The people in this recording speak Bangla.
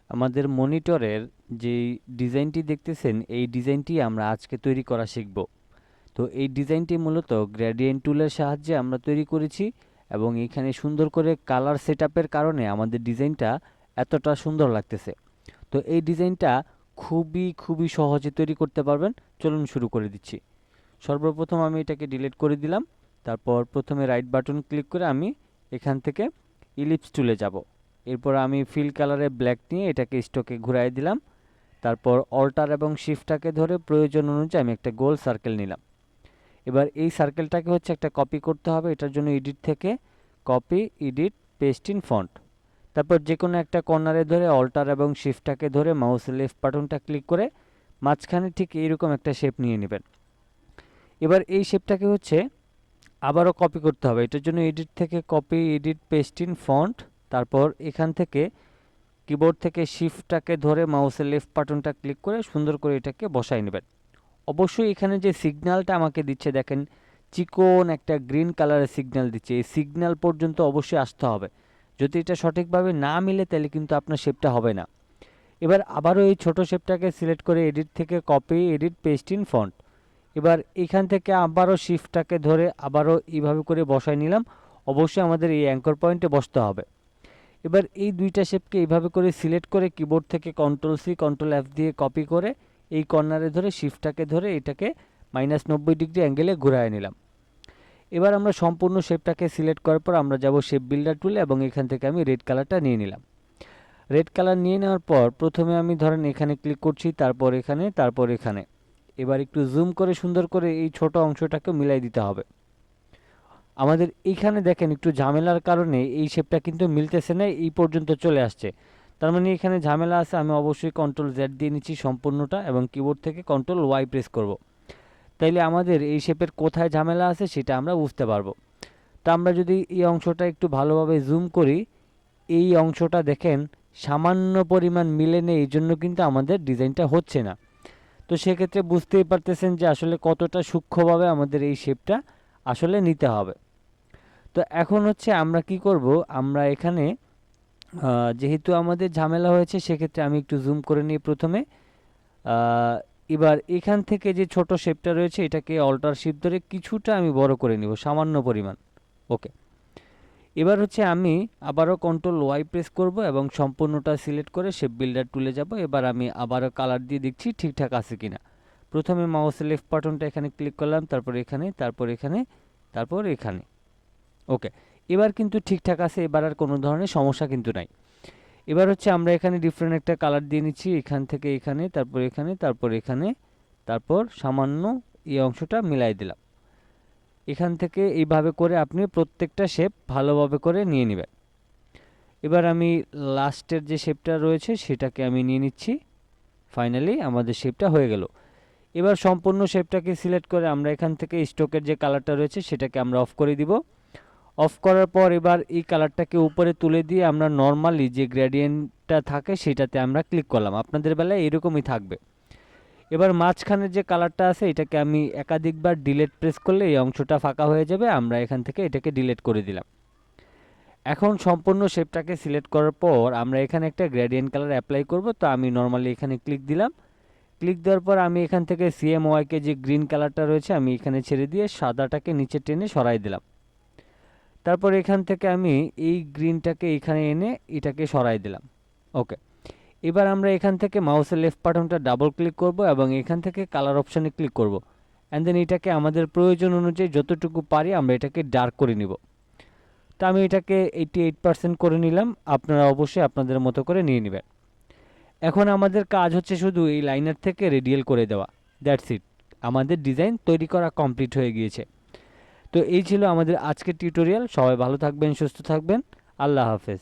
আমাদের মনিটরের যে ডিজাইনটি দেখতেছেন এই ডিজাইনটি আমরা আজকে তৈরি করা শিখব। তো এই ডিজাইনটি মূলত গ্রেডিয়েন্ট টুলের সাহায্যে আমরা তৈরি করেছি এবং এখানে সুন্দর করে কালার সেটআপের কারণে আমাদের ডিজাইনটা এতটা সুন্দর লাগতেছে। তো এই ডিজাইনটা খুবই সহজে তৈরি করতে পারবেন। চলুন শুরু করে দিচ্ছি। সর্বপ্রথম আমি এটাকে ডিলিট করে দিলাম। তারপর প্রথমে রাইট বাটন ক্লিক করে আমি এখান থেকে ইলিপস টুলে যাব। এরপর আমি ফিল কালারে ব্ল্যাক নিয়ে এটাকে স্টকে ঘুরাই দিলাম। তারপর অল্টার এবং শিফটটাকে ধরে প্রয়োজন অনুযায়ী আমি একটা গোল সার্কেল নিলাম। এবার এই সার্কেলটাকে হচ্ছে একটা কপি করতে হবে। এটার জন্য এডিট থেকে copy, edit, paste in font. তারপর যে কোনো একটা কর্নারে ধরে অল্টার এবং শিফটটাকে ধরে মাউসের লেফট বাটনটা ক্লিক করে মাঝখানে ঠিক এইরকম একটা শেপ নিয়ে নেবেন। এবার এই শেপটাকে হচ্ছে আবারও কপি করতে হবে। এটার জন্য এডিট থেকে copy, edit, paste in font. তারপর এখান থেকে কিবোর্ড থেকে শিফটটাকে ধরে মাউসের লেফট বাটনটা ক্লিক করে সুন্দর করে এটাকে বসাই নেবেন। অবশ্যই এখানে যে সিগন্যালটা আমাকে দিচ্ছে দেখেন, চিকন একটা গ্রিন কালারের সিগন্যাল দিচ্ছে। এই সিগন্যাল পর্যন্ত অবশ্যই আসতে হবে। যদি এটা সঠিকভাবে না মিলে তাহলে কিন্তু আপনার শেপটা হবে না। এবার আবারও এই ছোট শেপটাকে সিলেক্ট করে এডিট থেকে copy, edit, paste in font. এবার এখান থেকে আবারও শিফটটাকে ধরে আবারও এইভাবে করে বসাই নিলাম। অবশ্যই আমাদের এই অ্যাঙ্কর পয়েন্টে বসতে হবে। এবার এই দুইটা শেপকে এইভাবে করে সিলেক্ট করে কিবোর্ড থেকে কন্ট্রোল সি, কন্ট্রোল এফ দিয়ে কপি করে এই কর্নারে ধরে শিফটটাকে ধরে এটাকে -90 ডিগ্রি অ্যাঙ্গেলে ঘুরায় নিলাম। এবার আমরা সম্পূর্ণ শেপটাকে সিলেক্ট করার পর আমরা যাব শেপ বিল্ডার টুলে এবং এখান থেকে আমি রেড কালারটা নিয়ে নিলাম। রেড কালার নিয়ে নেওয়ার পর প্রথমে আমি ধরেন এখানে ক্লিক করছি, তারপর এখানে, তারপর এখানে। এবার একটু জুম করে সুন্দর করে এই ছোট অংশটাকে মিলাই দিতে হবে। আমাদের এইখানে দেখেন একটু ঝামেলার কারণে এই শেপটা কিন্তু মিলতেছে না, এই পর্যন্ত চলে আসছে। তার মানে এখানে ঝামেলা আছে। আমি অবশ্যই কন্ট্রোল জেড দিয়ে নিচ্ছি সম্পূর্ণটা এবং কিবোর্ড থেকে কন্ট্রোল ওয়াই প্রেস করব। তাইলে আমাদের এই শেপের কোথায় ঝামেলা আছে সেটা আমরা বুঝতে পারবো। তা আমরা যদি এই অংশটা একটু ভালোভাবে জুম করি, এই অংশটা দেখেন সামান্য পরিমাণ মিলে নেই, এই জন্য কিন্তু আমাদের ডিজাইনটা হচ্ছে না। তো সেক্ষেত্রে বুঝতেই পারতেছেন যে আসলে কতটা সূক্ষ্মভাবে আমাদের এই শেপটা আসলে নিতে হবে। তো এখন হচ্ছে আমরা কি করব, আমরা এখানে যেহেতু আমাদের ঝামেলা হয়েছে সেক্ষেত্রে আমি একটু জুম করে নিই প্রথমে। এবার এখান থেকে যে ছোট শেপটা রয়েছে এটাকে অল্টার শিফট ধরে কিছুটা আমি বড় করে নিব, সামান্য পরিমাণ। ওকে। এবার হচ্ছে আমি আবারও কন্ট্রোল ওয়াই প্রেস করব এবং সম্পূর্ণটা সিলেক্ট করে শেপ বিল্ডার টুলে যাব। এবার আমি আবারও কালার দিয়ে দেখছি ঠিকঠাক আছে কিনা। প্রথমে মাউসের লেফট বাটনটা এখানে ক্লিক করলাম, তারপর এখানে, তারপর এখানে, তারপর এখানে। ওকে। এবার কিন্তু ঠিকঠাক আছে, এবার আর কোনো ধরনের সমস্যা কিন্তু নাই। এবার হচ্ছে আমরা এখানে ডিফারেন্ট একটা কালার দিয়ে নিচ্ছি, এখান থেকে এখানে, তারপর এখানে, তারপর এখানে, তারপর সামান্য এই অংশটা মিলাই দিলাম। এখান থেকে এইভাবে করে আপনি প্রত্যেকটা শেপ ভালোভাবে করে নিয়ে নেবেন। এবার আমি লাস্টের যে শেপটা রয়েছে সেটাকে আমি নিয়ে নিচ্ছি। ফাইনালি আমাদের শেপটা হয়ে গেল। এবার সম্পূর্ণ শেপটাকে সিলেক্ট করে আমরা এখান থেকে স্টকের যে কালারটা রয়েছে সেটাকে আমরা অফ করে দিব। অফ করার পর এবার এই কালারটাকে উপরে তুলে দিয়ে আমরা নর্মালি যে গ্রেডিয়েন্টটা থাকে সেটাতে আমরা ক্লিক করলাম। আপনাদের বেলায় এরকমই থাকবে। এবার মাঝখানের যে কালারটা আছে এটাকে আমি একাধিকবার ডিলিট প্রেস করলে এই অংশটা ফাঁকা হয়ে যাবে। আমরা এখান থেকে এটাকে ডিলিট করে দিলাম। এখন সম্পূর্ণ শেপটাকে সিলেক্ট করার পর আমরা এখানে একটা গ্রেডিয়েন্ট কালার অ্যাপ্লাই করব। তো আমি নর্মালি এখানে ক্লিক দিলাম। ক্লিক দেওয়ার পর আমি এখান থেকে সিএমওয়াইকে যে গ্রিন কালারটা রয়েছে আমি এখানে ছেড়ে দিয়ে সাদাটাকে নিচে টেনে সরাই দিলাম। তারপর এখান থেকে আমি এই গ্রিনটাকে এখানে এনে এটাকে সরাই দিলাম। ওকে। এবার আমরা এখান থেকে মাউসের লেফট বাটনটা ডাবল ক্লিক করব এবং এখান থেকে কালার অপশানে ক্লিক করব। অ্যান্ড দেন এটাকে আমাদের প্রয়োজন অনুযায়ী যতটুকু পারি আমরা এটাকে ডার্ক করে নিব। তো আমি এটাকে 88% করে নিলাম। আপনারা অবশ্যই আপনাদের মতো করে নিয়ে নেবেন। এখন আমাদের কাজ হচ্ছে শুধু এই লাইনার থেকে রেডিয়াল করে দেওয়া। That's it. আমাদের ডিজাইন তৈরি করা কমপ্লিট হয়ে গিয়েছে। তো এই ছিল আমাদের আজকের টিউটোরিয়াল। সবাই ভালো থাকবেন, সুস্থ থাকবেন। আল্লাহ হাফেজ।